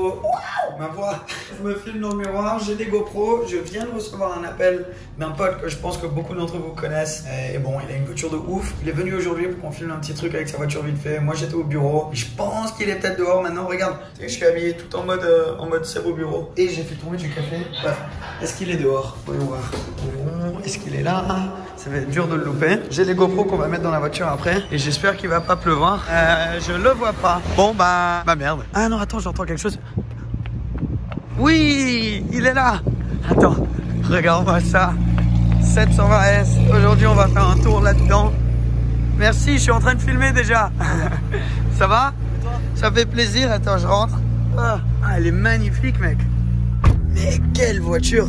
GoPro. Waouh, ma voix. Je me filme dans le miroir, j'ai des GoPro. Je viens de recevoir un appel d'un pote que je pense que beaucoup d'entre vous connaissent. Et bon, il a une voiture de ouf. Il est venu aujourd'hui pour qu'on filme un petit truc avec sa voiture vite fait. Moi, j'étais au bureau. Je pense qu'il est peut-être dehors maintenant. Regarde, tu sais, je suis habillé tout en mode c'est au bureau. Et j'ai fait tomber du café. Bref, est-ce qu'il est dehors? Voyons voir. Est-ce qu'il est là? Ça va être dur de le louper. J'ai les GoPro qu'on va mettre dans la voiture après. Et j'espère qu'il va pas pleuvoir. Je le vois pas. Bon, bah merde. Ah non, attends, j'entends quelque chose. Oui, il est là. Attends, regarde-moi ça. 720S. Aujourd'hui, on va faire un tour là-dedans. Merci, je suis en train de filmer déjà. Ça va? Ça fait plaisir. Attends, je rentre. Ah, elle est magnifique, mec. Mais quelle voiture!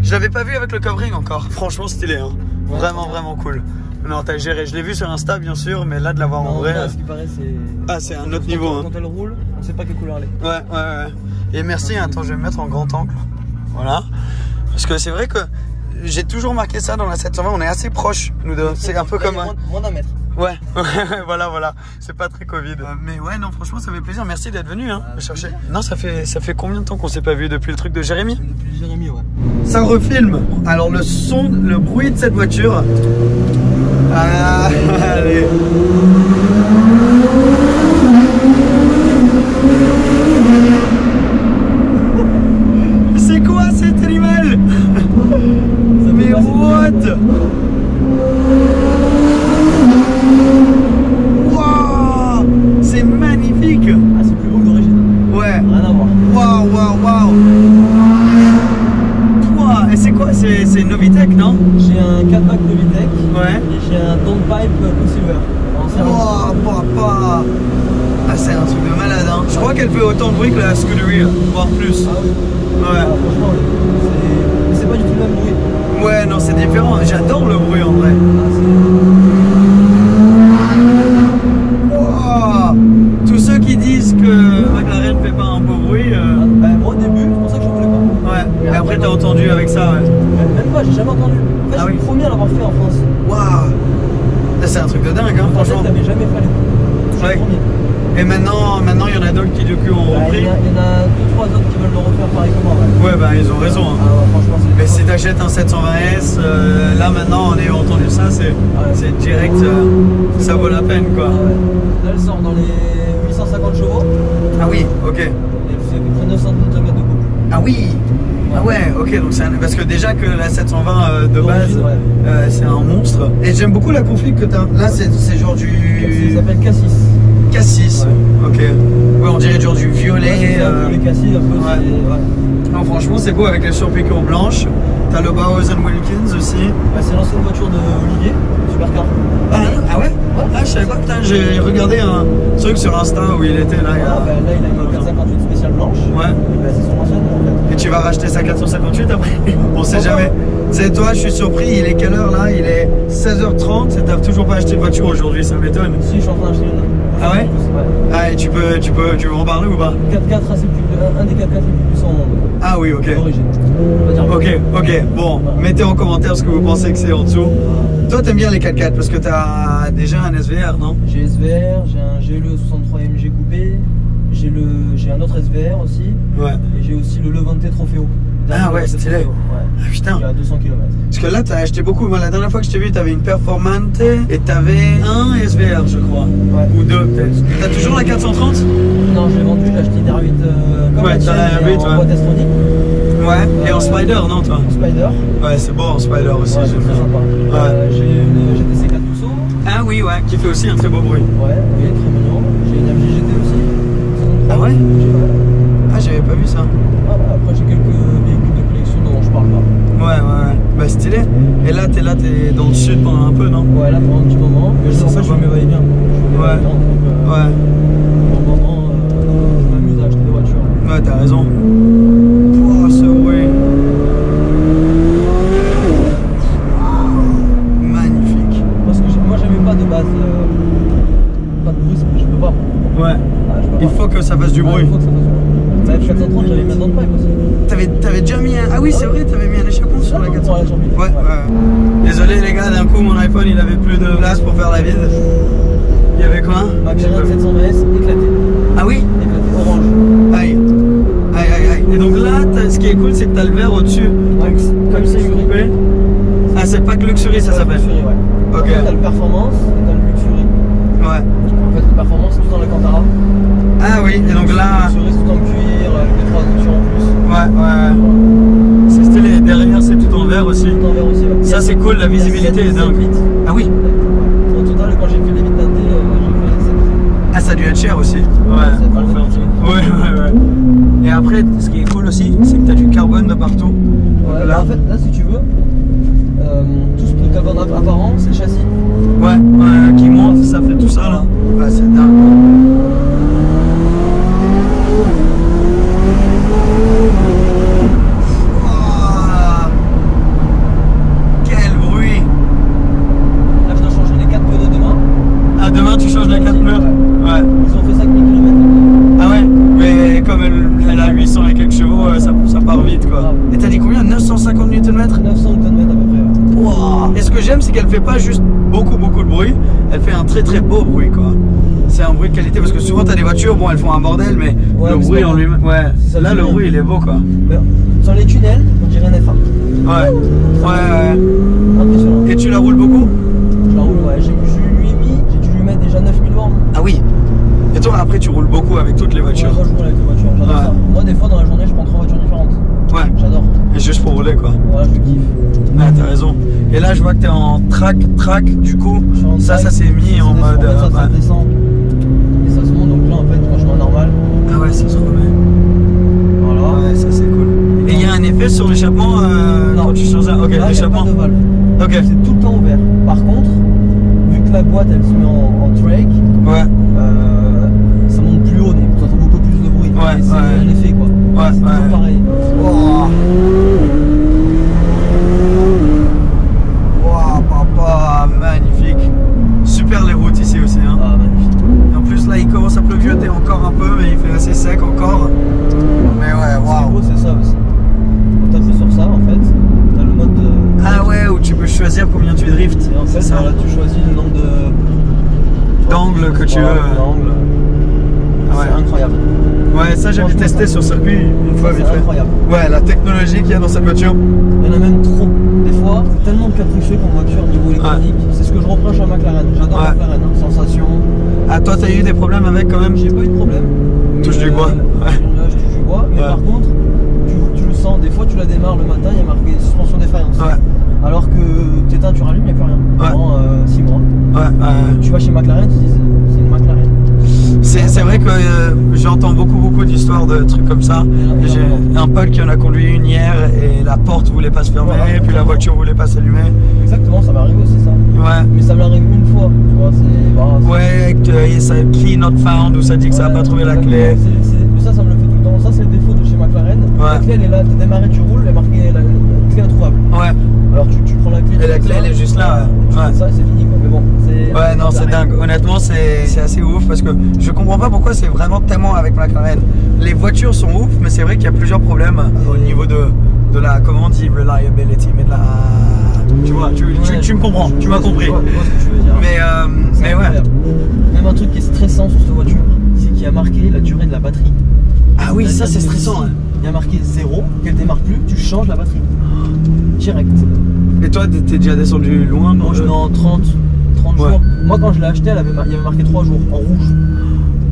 Je l'avais pas vu avec le covering encore. Franchement, stylé, hein. Ouais, vraiment, vraiment cool. Non, t'as géré. Je l'ai vu sur Insta, bien sûr, mais là, de l'avoir en vrai. Là, ce qui paraît, c'est. Ah, c'est un autre niveau. Hein. Quand elle roule, on sait pas quelle couleur elle est. Ouais. Et merci. Attends, je vais me mettre en grand angle. Voilà. Parce que c'est vrai que j'ai toujours marqué ça dans la 720. On est assez proches, nous deux. C'est un peu comme. Moins d'un mètre. Ouais, voilà. C'est pas très Covid. Mais ouais, non, franchement, ça fait plaisir. Merci d'être venu, hein, me chercher. Non, ça fait combien de temps qu'on s'est pas vu depuis le truc de Jérémy? Depuis Jérémy, ouais. Ça refilme. Alors, le son, le bruit de cette voiture. Ah, allez. C'est quoi cet animal? Mais what? C'est magnifique! Ah, c'est plus beau que d'origine. Ouais. Rien à voir. Waouh! Toi, et c'est quoi? C'est Novitec, non? J'ai un catback Novitec. Ouais. Et j'ai un downpipe Quicksilver. Oh, papa! Ah, c'est un truc de malade, hein. Je crois qu'elle fait autant de bruit que la Scudery, voire plus. Ah oui. Ouais. Ah, franchement, c'est pas du tout le même bruit. Ouais, non, c'est différent. J'adore le bruit en vrai. Tous ceux qui disent que McLaren fait pas un beau bruit. Moi au début, c'est pour ça que j'en voulais pas. Ouais, et après t'as entendu avec ça, ouais. Même pas, j'ai jamais entendu. En fait, je suis le premier à l'avoir fait en France. Waouh! C'est un truc de dingue, hein, franchement. T'avais jamais fait les ouais. Et maintenant, il y en a d'autres qui depuis ont repris. Il y en a 2-3 autres qui veulent le refaire pareil que moi. Ouais, bah ils ont raison. Hein. Ah ouais, franchement, c'est. Mais si t'achètes un 720S, là maintenant en ayant entendu ça, c'est direct, ça vaut la peine quoi. Ah ouais. Là, elle sort dans les 850 chevaux. Ah oui, ok. Et elle fait à peu près 900 Nm de couple. Ah oui. Ah ouais, ok, donc parce que déjà que la 720 de base, c'est un monstre. Et j'aime beaucoup la config que t'as. Là, c'est genre du. Ça s'appelle Cassis. Cassis, ouais. Ok. Ouais, on dirait genre du violet. Le Cassis, un peu. Ouais. Non, franchement, c'est beau avec les surpiqûres blanches. T'as le Bowers & Wilkins aussi. C'est l'ancienne voiture de Olivier, supercar. Ah ouais? Ah, je savais pas, putain, j'ai regardé un truc sur Insta où il était là. Là, il a une 458 spéciale blanche. Ouais. C'est son ancienne en fait. Et tu vas racheter sa 458 après? On sait jamais. C'est toi, je suis surpris, il est quelle heure là? Il est 16h30 et t'as toujours pas acheté de voiture aujourd'hui, ça m'étonne. Si, je suis en train d'acheter une. Ah ouais? Ah, et tu veux en parler ou pas? 4x4, un des 4x4 les plus puissants au monde. Ah oui, ok. D'origine. Ok. Bon, mettez en commentaire ce que vous pensez que c'est en dessous. Toi, t'aimes bien les 4x4 parce que t'as déjà un SVR, non? J'ai SVR, j'ai un GLE 63 MG coupé, j'ai un autre SVR aussi. Ouais. Et j'ai aussi le Levante Trofeo. Ah ouais, stylé. Ouais. Ah putain. Il a 200 km. Parce que là, t'as acheté beaucoup. Moi, la dernière fois que je t'ai vu, t'avais une Performante et t'avais un SVR, je crois. Ouais. Ou deux, peut-être. T'as toujours la 430? Non, je l'ai vendu, j'ai acheté une R8 comme ouais, la tienne, R8, en boîte Astronic. Ouais, et en Spider, non, toi? En Spider. Ouais, c'est beau en Spider aussi. Ouais, c'est très sympa. Ouais. J'ai une GTC 4 Tucson. Ah oui, ouais, qui fait aussi un très beau bruit. Ouais, il est très mignon. J'ai une MG GT aussi. Ah ouais? Ah, j'avais pas vu ça. Après, j'ai quelques véhicules de collection dont je parle pas. Ouais. Bah, stylé. Et là, t'es dans le sud pendant un peu, non? Ouais, là, pendant un petit moment. Mais en fait, je me m'éveille bien. Ouais. Ouais. Pour le moment, je m'amuse à acheter des voitures. Ouais, t'as raison. Oh, ce bruit. Magnifique. Parce que moi, j'aimais pas de base. Pas de bruit, je peux pas. Ouais. Il faut que ça fasse du bruit. Il faut que ça fasse du bruit. La F430, j'avais mis un downpipe aussi. T'avais déjà mis un. Ah oui, c'est vrai, t'avais mis un échappement sur la 430. Ouais. Désolé les gars, d'un coup mon iPhone il avait plus de place pour faire la vide. Il y avait quoi? McLaren 720S éclaté. Ah oui? Éclaté orange. Aïe. cool, c'est que t'as le verre au-dessus. Ouais, Comme c'est Luxury. groupé. Ah, c'est pas que Luxury, ça s'appelle. Luxury, ouais. Ok. En fait, t'as le performance et t'as le luxury. Ouais. En fait, le performance, c'est tout dans la Cantara. Ah oui, et donc là. Le luxury, c'est tout en cuir, avec les 3 options en plus. Ouais. C'est stylé. Derrière, c'est tout en verre aussi. Tout en verre aussi, ouais. Ça, c'est cool, la visibilité est dingue. Ah oui. Au total, quand j'ai fait les vitres teintées, j'ai fait 7. Ah, ça a dû être cher aussi. C'est pas le même truc. Ouais. Et après, ce qui est cool aussi, c'est que tu as du carbone de partout. Ouais, Là. en fait, là, si tu veux, tout ce qui est carbone apparent, c'est le châssis. Ouais, qui monte, ça fait tout ça là. Ouais, c'est dingue. Oh, quel bruit! Là, je dois changer les 4 pneus de demain. Ah, demain tu changes les 4 pneus? Ouais. Ils ont fait 5000 km. Ah ouais? Mais comme elle a 800 et quelques chevaux, ça part vite quoi. Et t'as dit combien? 950 Nm? 900 Nm à peu près. Ouais. Wow. Et ce que j'aime, c'est qu'elle fait pas juste beaucoup de bruit, elle fait un très beau bruit quoi. C'est un bruit de qualité parce que souvent t'as des voitures, bon elles font un bordel, mais Ouais, le mais bruit c'est en pas lui-même, ouais. ça Là le le fait bruit bien. il est beau quoi. Mais sur les tunnels, on dirait un F1. Ouais. Impressionnant. Et tu la roules beaucoup? Je la roule, ouais. J'ai dû lui mettre déjà 9000 bornes. Ah oui. Et toi après tu roules beaucoup avec toutes les voitures? Ouais, moi je roule avec les voitures, j'adore Ouais. ça. Moi, des fois dans la journée, je prends 3 voitures différentes. Ouais. J'adore. Et juste pour rouler quoi. Voilà, je kiffe. Ouais, t'as raison. Et là je vois que t'es en track du coup. Je suis en Ça track, s'est mis en mode. Ça Ouais. descend. Et ça se monte, donc là en fait, quand je suis en normal. Ah ouais, ça se remet. Voilà. Ouais, ça c'est cool. Et il y a un effet sur l'échappement Non. quand tu changes ça? Ok, Là, il y a l'échappement. pas de valve. Ok. C'est tout le temps ouvert. Par contre, vu que la boîte elle se met en trake, Ouais. ça monte plus haut, donc tu entends beaucoup plus de bruit. Ouais, Et c'est ouais. l'effet quoi. Ouais, C'est ouais. toujours pareil. Oh. Wow, papa, magnifique. Super les routes ici aussi. Hein. Ah, magnifique. Et en plus là il commence à pleuvioter encore un peu, mais il fait assez sec encore. Mais ouais, Ce qui est waouh. beau, c'est ça aussi. Quand t'appuies sur ça, en fait, t'as le mode de. Ah ouais, où tu peux choisir combien tu drifts. Et en fait, C'est ça. voilà, tu choisis le nombre de. D'angles que tu veux. D'angles. Ouais. C'est incroyable. Ouais, ça j'avais Franchement, testé ça- sur circuit une fois C'est vite fait. incroyable. Ouais, la technologie qu'il y a dans cette voiture. Il y en a même trop. Des fois, c'est tellement capricieux comme voiture niveau électronique. C'est ce que je reproche à McLaren. J'adore Ouais. McLaren. Hein. Sensation. Ah, toi t'as eu des problèmes avec quand même? J'ai pas eu de problème. Touche Mais, du bois. Ouais. Là, je touche du bois. Mais Ouais. par contre, tu le sens. Des fois, tu la démarres le matin, il y a marqué suspension défaillance. Ouais. Alors que t'éteins, tu rallumes, il n'y a plus rien. Ouais. Pendant 6 mois. Ouais, Tu vas chez McLaren, tu te dis c'est une McLaren. c'est vrai que j'entends beaucoup d'histoires de trucs comme ça. Et J'ai un pote qui en a conduit une hier et la porte voulait pas se fermer, Voilà. puis la voiture voulait pas s'allumer. Exactement, ça m'arrive aussi ça. Ouais. Mais ça m'arrive une fois, tu vois, c'est. Ouais, que ça key not found ou ça dit que ça a pas trouvé la clé. Ça me le fait tout le temps. Ça, c'est le défaut de chez McLaren. Ouais. La clé, elle est là, t'as démarré, tu roules, elle est marquée la clé introuvable. Ouais. Alors tu prends la clé. Et tu la fais clé, ça, elle est juste là, Tu ouais. fais ça et c'est fini quoi. Mais bon, c'est. Ouais, non, c'est McLaren. dingue. Honnêtement, c'est assez ouf parce que je comprends pas pourquoi c'est vraiment tellement avec McLaren. Les voitures sont ouf, mais c'est vrai qu'il y a plusieurs problèmes au niveau de la, comment on dit, reliability, mais de la. Tu vois, tu me comprends, tu m'as compris. Je vois ce que tu veux dire. Mais ouais. Incroyable. Même un truc qui est stressant sur cette voiture, c'est qu'il y a marqué la durée de la batterie. Ah oui, ça c'est C'est-à-dire que stressant. si Hein. Il y a marqué 0, qu'elle démarre plus, tu changes la batterie. Direct. Et toi, t'es déjà descendu loin Moi je suis dans 30 Ouais. jours. Moi quand je l'ai acheté, il y avait marqué 3 jours en rouge.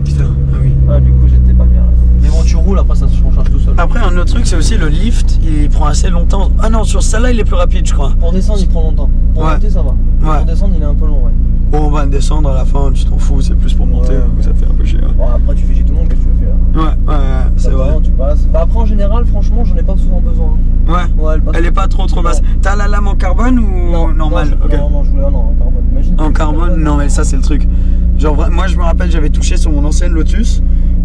Putain, ah oui. Ah, du coup j'étais pas bien. Mais bon, tu roules, après ça se recharge tout seul. Après, un autre truc, c'est aussi le lift, il prend assez longtemps. Ah non, sur celle-là, il est plus rapide, je crois. Pour descendre, il prend longtemps. Pour Ouais. monter, ça va. Ouais. Pour descendre, il est un peu long, ouais. Bon, on va descendre à la fin, tu t'en fous, c'est plus pour monter, Ouais. donc ça fait un peu chier. Bon, après, tu fais chez tout le monde, qu'est-ce que tu veux faire? Ouais, c'est vrai. Tu passes. Bah, après, en général, franchement, j'en ai pas souvent besoin. Ouais. Ouais, Elle est pas trop basse. Non. T'as la lame en carbone ou normale? Non, Ok. non, je voulais en carbone. Imagine. En carbone, non, mais ça c'est le truc. Genre, moi je me rappelle, j'avais touché sur mon ancienne Lotus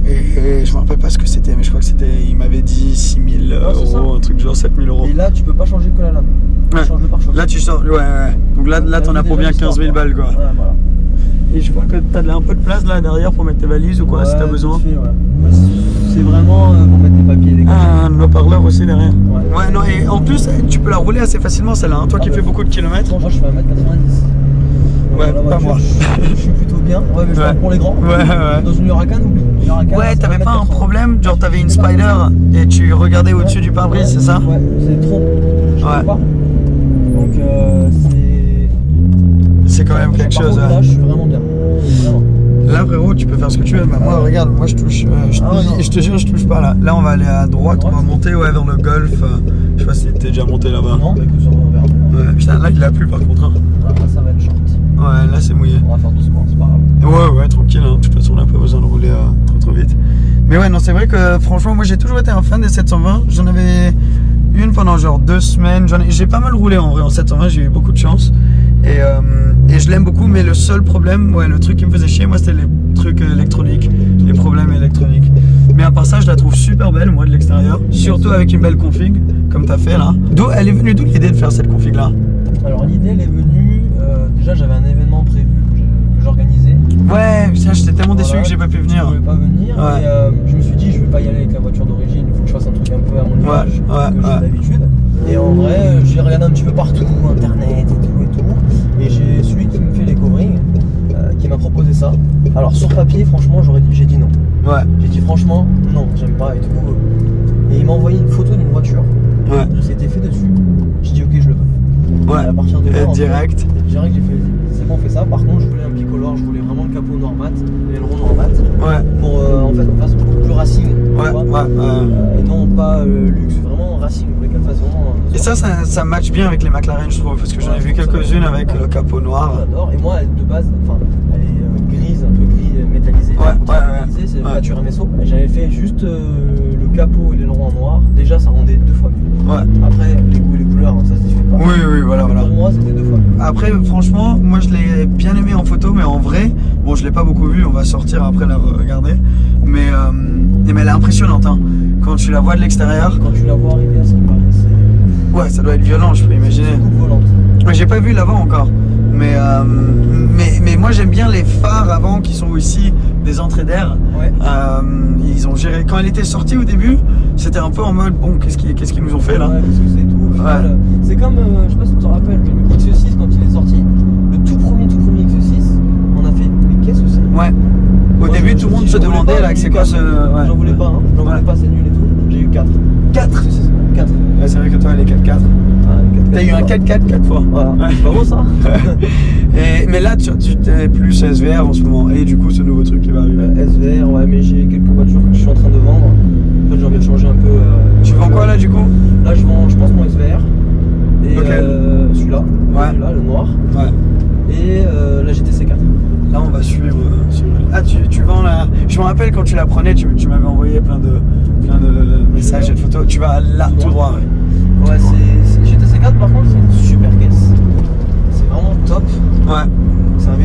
et je me rappelle pas ce que c'était, mais je crois que c'était, il m'avait dit 6000 c'est ça. euros, un truc genre 7000 euros. Et là, tu peux pas changer que la lame. Tu Ouais. changes le pare-choc. Là tu sors, ouais. Donc là t'en as pour bien 15 000 balles quoi. Ouais, voilà. Et je vois que t'as un peu de place là derrière pour mettre tes valises ou quoi si t'as Ouais, besoin. vite fait, ouais. C'est vraiment pour mettre tes papiers, les gars. Ah, un haut-parleur aussi derrière. Ouais. Ouais, non, et en plus tu peux la rouler assez facilement celle-là, hein, toi qui Ah, fais ouais. beaucoup de kilomètres. Moi, je fais 1m90. Ouais, la pas voiture, moi. Je suis plutôt bien. Ouais, mais je parle pour les grands. Ouais. Dans une Huracan, oublie. Ouais, t'avais pas un problème, genre t'avais une Spider et tu regardais au-dessus du pare-brise, c'est ça? Ouais, c'est trop. Je peux pas. Donc c'est quand même quelque chose. Là, je suis vraiment bien. Vraiment. Là, frérot, tu peux faire ce que tu veux. Bah, moi, regarde, moi je touche. Je te jure, je touche pas là. Là, on va aller à droite, on va monter vers le golf. Je sais pas si t'es déjà monté là-bas. Non, bah, que sur l'envers. Ouais, putain, là, il a plu par contre. Hein. Ah, ça va être short. Ouais, là, c'est mouillé. On va faire doucement, c'est pas grave. Ouais, tranquille, hein. De toute façon, on n'a pas besoin de rouler trop vite. Mais ouais, non, c'est vrai que franchement, moi j'ai toujours été un fan des 720. J'en avais une pendant genre 2 semaines. J'ai pas mal roulé en vrai en 720, j'ai eu beaucoup de chance. Et je l'aime beaucoup, mais le seul problème, ouais, le truc qui me faisait chier, moi c'était les trucs électroniques, les problèmes électroniques. Mais à part ça, je la trouve super belle, moi de l'extérieur. Surtout avec une belle config, comme t'as fait là. Elle est venue d'où l'idée de faire cette config là? Alors l'idée elle est venue, déjà j'avais un événement prévu que j'organisais. Ouais, putain, j'étais tellement déçu que j'ai pas pu venir. Je pouvais pas venir, ouais. Et je me suis dit je vais pas y aller avec la voiture d'origine, il faut que je fasse un truc un peu à mon image que j'ai d'habitude. Et en vrai, j'ai regardé un petit peu partout, internet et tout. Et j'ai celui qui me fait les coverings, qui m'a proposé ça. Alors sur papier, franchement, j'ai dit non. Ouais. J'ai dit franchement, non, j'aime pas et tout. Et il m'a envoyé une photo d'une voiture. Ouais. C'était fait dessus. J'ai dit ok, je le veux. Ouais. Et à partir de là, direct. Direct, j'ai fait c'est bon, on fait ça. Par contre, je voulais un picolore, je voulais vraiment le capot noir mat, l'aileron noir mat. Ouais. Pour en fait, on fasse beaucoup plus racing. Ouais. Et non pas luxe, vraiment racing. Je voulais qu'elle fasse vraiment. Et ça match bien avec les McLaren, je trouve, parce que j'en ai vu quelques-unes avec le capot noir. J'adore. Et moi, de base, enfin, elle est grise, un peu gris métallisé. Ouais. C'est une voiture MSO. Et j'avais fait juste le capot et l'aileron en noir. Déjà, ça rendait 2 fois mieux. Ouais. Après, les goûts et les couleurs, ça se discute pas. Oui, voilà. Pour moi, c'était 2 fois mieux. Après, franchement, moi je l'ai bien aimé en photo, mais en vrai, bon, je l'ai pas beaucoup vu. On va sortir après la regarder. Mais elle est impressionnante, hein. Quand tu la vois de l'extérieur. Quand tu la vois arriver à ce qui paraît, c'est. Ouais, ça doit être violent, je peux imaginer. C'est une coupe volante. J'ai pas vu l'avant encore. Mais moi j'aime bien les phares avant qui sont aussi des entrées d'air. Ouais. Ils ont géré. Quand elle était sortie au début, c'était un peu en mode bon, qu'est-ce qu'ils nous ont fait là? Ouais, parce que c'est tout. Au final, c'est comme, je sais pas si tu te rappelles, mais le XE6 quand il est sorti, le tout premier XE6, on a fait, mais qu'est-ce que c'est? Ouais. Au début, tout le monde se demandait là, c'est quoi ce. Ouais. J'en voulais pas, hein. J'en voulais pas, c'est nul et tout. J'ai eu 4. 4? 4. Ouais, c'est vrai que toi, elle est 4-4. T'as eu un 4-4 4 fois. Voilà. C'est pas beau ça? Mais là, tu t'es plus SVR en ce moment. Et du coup, ce nouveau truc qui va arriver. SVR, ouais, mais j'ai quelques voitures que je suis en train de vendre. En fait, j'ai envie de changer un peu. Tu vends quoi là du coup? Là, je pense mon SVR. Et celui-là. Ouais. Celui-là, le noir. Ouais. Et la GTC 4. Là, on va suivre. Ah, tu vends la. Je me rappelle quand tu la prenais, tu m'avais envoyé plein de messages et de photos. Tu vas là, tout droit. Ouais, c'est GTC 4 par contre, c'est une super caisse. C'est vraiment top. Ouais. C'est un V12.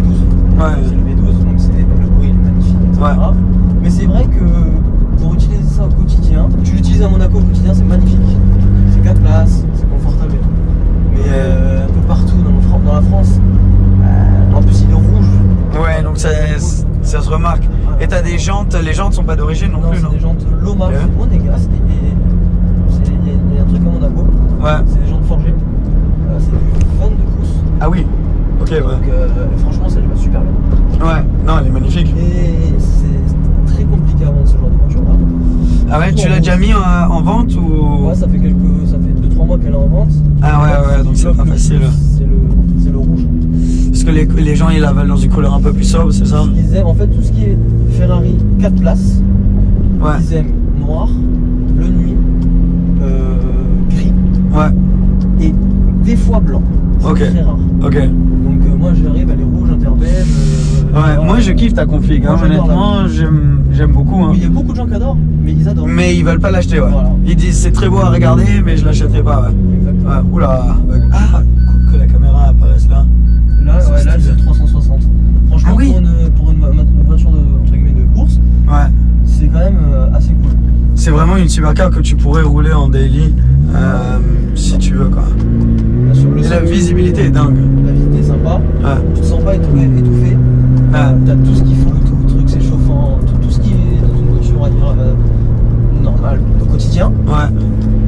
Ouais. C'est le V12, donc le bruit est magnifique, etc. Ouais. Mais c'est vrai que pour utiliser ça au quotidien, tu l'utilises à Monaco au quotidien, c'est magnifique. C'est 4 places, c'est confortable et tout. Mais un peu partout dans la France, en plus il est rouge. Ouais, donc ça se remarque. Et t'as des jantes, les jantes sont pas d'origine non plus, non? C'est des jantes Loma, monégasques. Il y a un truc à Monaco. Ouais. C'est des jantes forgées. C'est du 22 pouces. Ah oui. Ok, ouais. Donc franchement, ça lui va super bien. Ouais, non, elle est magnifique. Et c'est très compliqué à vendre ce genre de voiture là. Ah ouais, tu l'as déjà mis en vente ou? Ouais, ça fait 2-3 mois qu'elle est en vente. Ah ouais, donc c'est pas facile. C'est le rouge. Parce que les gens ils la veulent dans une couleur un peu plus sobre, c'est ça? Ils aiment en fait tout ce qui est Ferrari 4 places. Ouais. Ils aiment noir, bleu nuit, gris. Ouais. Et des fois blanc. C'est très rare. Ok. Donc moi j'arrive, elle est rouge, interbelle. Ouais, moi je kiffe ta config, hein, honnêtement, j'aime beaucoup. Hein. Il y a beaucoup de gens qui adorent, mais ils adorent. Mais ils veulent pas l'acheter, ouais. Voilà. Ils disent c'est très beau à regarder, mais je l'achèterai pas, ouais. Exactement. Ouais. Oula. Ah, que la caméra apparaisse là. Là, c'est 360. Franchement, ah, oui. pour une voiture entre guillemets de course, ouais. C'est quand même assez cool. C'est vraiment une supercar que tu pourrais rouler en daily si tu veux, quoi. Bien sûr, et la visibilité est dingue. La visibilité est sympa. Ouais. Tu te sens pas étouffé. T'as tout ce qu'il faut, tout le truc, c'est chauffant, tout ce qui est dans une voiture, on va dire, normale, au quotidien. Ouais.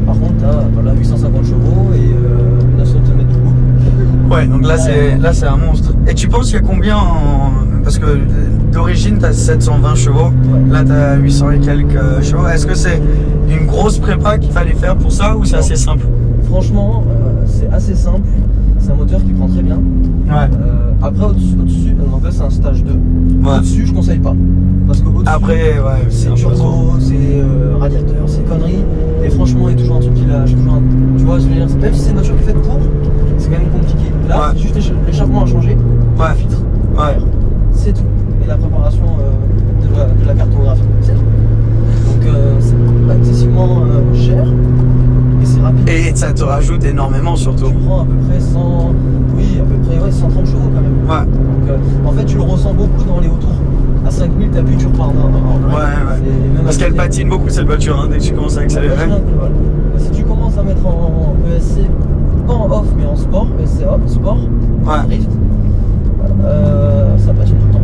Par contre, t'as 850 chevaux et 900 Nm de couple. Ouais, donc là c'est un monstre. Et tu penses qu'il y a combien Parce que d'origine, t'as 720 chevaux. Ouais. Là, t'as 800 et quelques chevaux. Est-ce que c'est une grosse prépa qu'il fallait faire pour ça ou c'est assez simple? Franchement, c'est assez simple. C'est un moteur qui prend très bien. Ouais. Après, au-dessus, donc là, c'est un stage 2. Ouais. Au-dessus, je conseille pas. Parce que après, ouais, c'est turbo, c'est radiateur, c'est conneries. Et franchement, il y a toujours un truc qui lâche. Tu vois, je veux dire, même si c'est une voiture qui est faite pour, c'est quand même compliqué. Là, c'est juste l'échappement à changer. Ouais. Le filtre. Ouais. C'est tout. Et la préparation de la cartographie. C'est tout. Donc, c'est pas excessivement cher. Et c'est rapide. Et ça te rajoute énormément surtout. Tu prends à peu près 100. Oui, à peu près 130 chevaux quand même. Ouais. Donc, en fait, tu le ressens beaucoup dans les autours. À 5000, t'appuies, tu repars en ouais. Parce qu'elle patine beaucoup cette voiture, hein, dès que tu commences à accélérer. Si tu commences à mettre en ESC, pas en off, mais en sport, ESC off, sport, drift, ça patine tout le temps.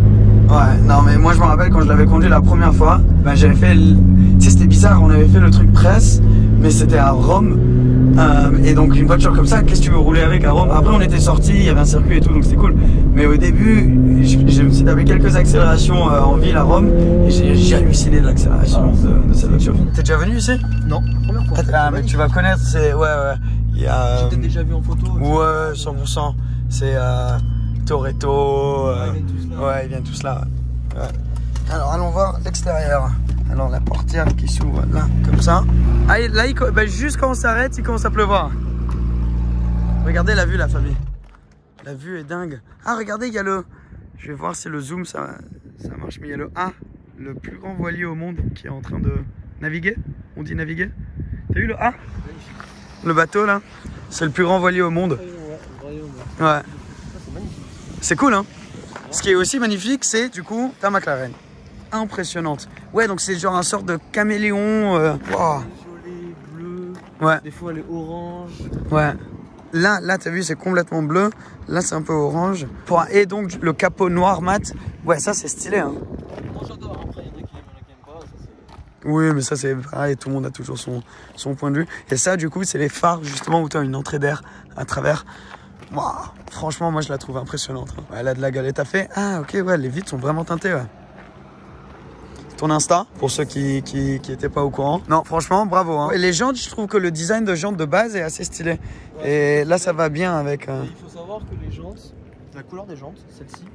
Ouais, non mais moi je me rappelle quand je l'avais conduit la première fois, ben, j'avais fait, tu sais c'était bizarre, on avait fait le truc presse, mais c'était à Rome. Et donc une voiture comme ça, qu'est-ce que tu veux rouler avec à Rome? Après on était sortis, il y avait un circuit et tout, donc c'était cool. Mais au début, je me suis tapé quelques accélérations en ville à Rome et j'ai halluciné de l'accélération de cette voiture. T'es déjà venu ici? Non, première fois. Ah mais tu vas connaître, c'est... Ouais. J'ai peut-être déjà vu en photo. Ouais, 100%. C'est Toretto. Ouais, ils viennent tous là. Ouais. Alors allons voir l'extérieur. Alors la portière qui s'ouvre là, comme ça. Ah, là, juste quand on s'arrête, il commence à pleuvoir. Regardez la vue, la famille. La vue est dingue. Ah, regardez, il y a le... Je vais voir si le zoom, ça marche. Mais il y a le A, le plus grand voilier au monde, qui est en train de naviguer. On dit naviguer. T'as vu le A? Le bateau, là. C'est le plus grand voilier au monde. Ouais. C'est cool, hein. Ce qui est aussi magnifique, c'est, du coup, ta McLaren. Impressionnante. Ouais, donc c'est genre un sorte de caméléon. Wow. Violet, bleu. Ouais. Des fois elle est orange. Ouais. Là, t'as vu, c'est complètement bleu. Là, c'est un peu orange. Et donc le capot noir mat. Ouais, ça c'est stylé. Hein. Moi j'adore. Après, il y en a qui aiment pas. Ça, oui, mais ça c'est pareil. Tout le monde a toujours son point de vue. Et ça, du coup, c'est les phares justement où tu as une entrée d'air à travers. Wow. Franchement, moi je la trouve impressionnante. Hein. Elle a de la galette à fait. Ah, ok, ouais, les vitres sont vraiment teintées. Ouais. Ton Insta, pour ceux qui étaient pas au courant. Non, franchement, bravo. Hein. Et les jantes, je trouve que le design de jantes de base est assez stylé. Ouais, et là, ça va bien avec... Il faut savoir que les jantes, la couleur des jantes, celles-ci,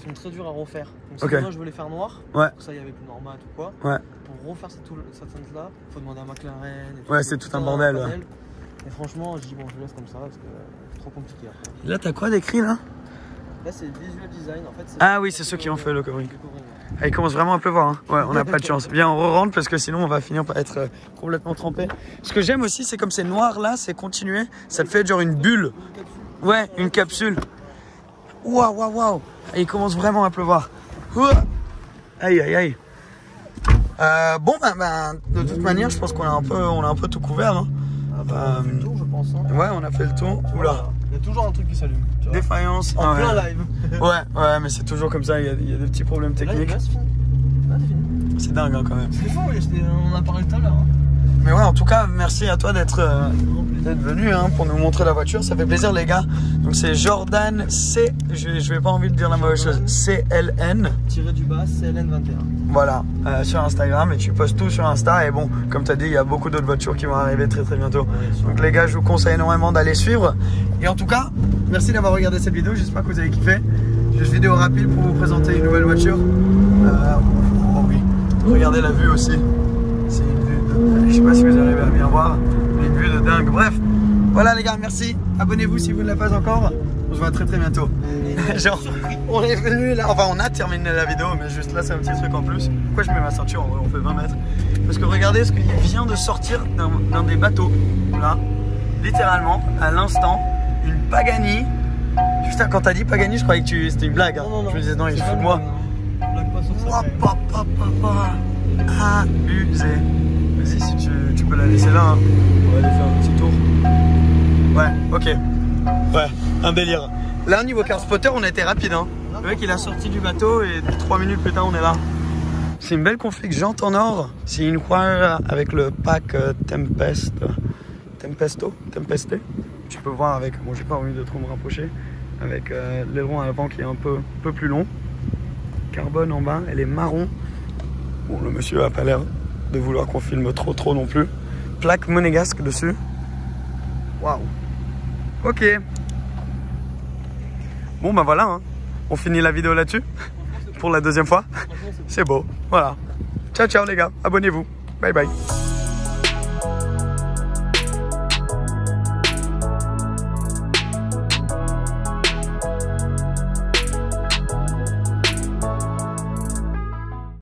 sont très dures à refaire. Donc si moi je veux les faire noires, pour ça il y avait plus normal ou quoi, pour refaire cette teinte-là, il faut demander à McLaren. Ouais, c'est tout un bordel. Ouais. Et franchement, je dis bon, je laisse comme ça parce que c'est trop compliqué après. Et là, t'as quoi d'écrit là? Là, c'est Visual Design en fait. Ah oui, c'est ceux qui ont fait le covering. Ah, il commence vraiment à pleuvoir. Hein. Ouais, on n'a pas de chance. Viens, on re-rentre parce que sinon on va finir par être complètement trempé. Ce que j'aime aussi, c'est comme c'est noir là, c'est continué. Ça te fait genre une bulle. Ouais, une capsule. Waouh. Il commence vraiment à pleuvoir. Aïe. Bon, de toute manière, je pense qu'on a un peu tout couvert. Hein. On a fait le tour, je pense. Hein. Ouais, on a fait le tour. Oula. Il y a toujours un truc qui s'allume. Défaillance. En plein live. Ouais, mais c'est toujours comme ça, il y a des petits problèmes techniques. Là, c'est fini. Là, c'est fini. C'est dingue hein, quand même. C'est fou, on en a parlé tout à l'heure. Hein. Mais ouais, en tout cas, merci à toi d'être venu hein, pour nous montrer la voiture. Ça fait plaisir, les gars. Donc, c'est Jordan C. Je vais pas envie de dire la mauvaise chose. CLN. _CLN 21. Voilà, sur Instagram. Et tu postes tout sur Insta. Et bon, comme tu as dit, il y a beaucoup d'autres voitures qui vont arriver très bientôt. Ouais, donc, les gars, je vous conseille énormément d'aller suivre. Et en tout cas, merci d'avoir regardé cette vidéo. J'espère que vous avez kiffé. Juste vidéo rapide pour vous présenter une nouvelle voiture. Oh oui, regardez la vue aussi. C'est une vue de... Je sais pas si vous arrivez à bien voir, mais une vue de dingue. Bref, voilà les gars, merci. Abonnez-vous si vous ne l'avez pas encore. On se voit très bientôt. Genre, on est venu là, enfin on a terminé la vidéo, mais juste là c'est un petit truc en plus. Pourquoi je mets ma ceinture? En vrai, on fait 20 mètres. Parce que regardez ce qu'il vient de sortir d'un des bateaux. Là, littéralement, à l'instant, une Pagani. Putain, quand t'as dit Pagani, je croyais que c'était une blague. Hein. Non. Je me disais non, il se fout de moi. Blague pas sur ça. Abusé. Vas-y, si tu peux la laisser là. Hein. On va aller faire un petit tour. Ouais, ok. Ouais, un délire. Là, au niveau car spotter, on a été rapide. Hein. Le mec, il a sorti du bateau et 3 minutes plus tard, on est là. C'est une belle config jante en or. C'est une Inquire avec le pack Tempeste. Tu peux voir avec. Bon, j'ai pas envie de trop me rapprocher. avec l'aileron à l'avant qui est un peu plus long. Carbone en bas, elle est marron. Bon, le monsieur a pas l'air de vouloir qu'on filme trop non plus. Plaque monégasque dessus. Waouh. Ok. Bon bah voilà, hein. On finit la vidéo là-dessus pour la deuxième fois. C'est beau. Voilà. Ciao ciao les gars. Abonnez-vous. Bye bye.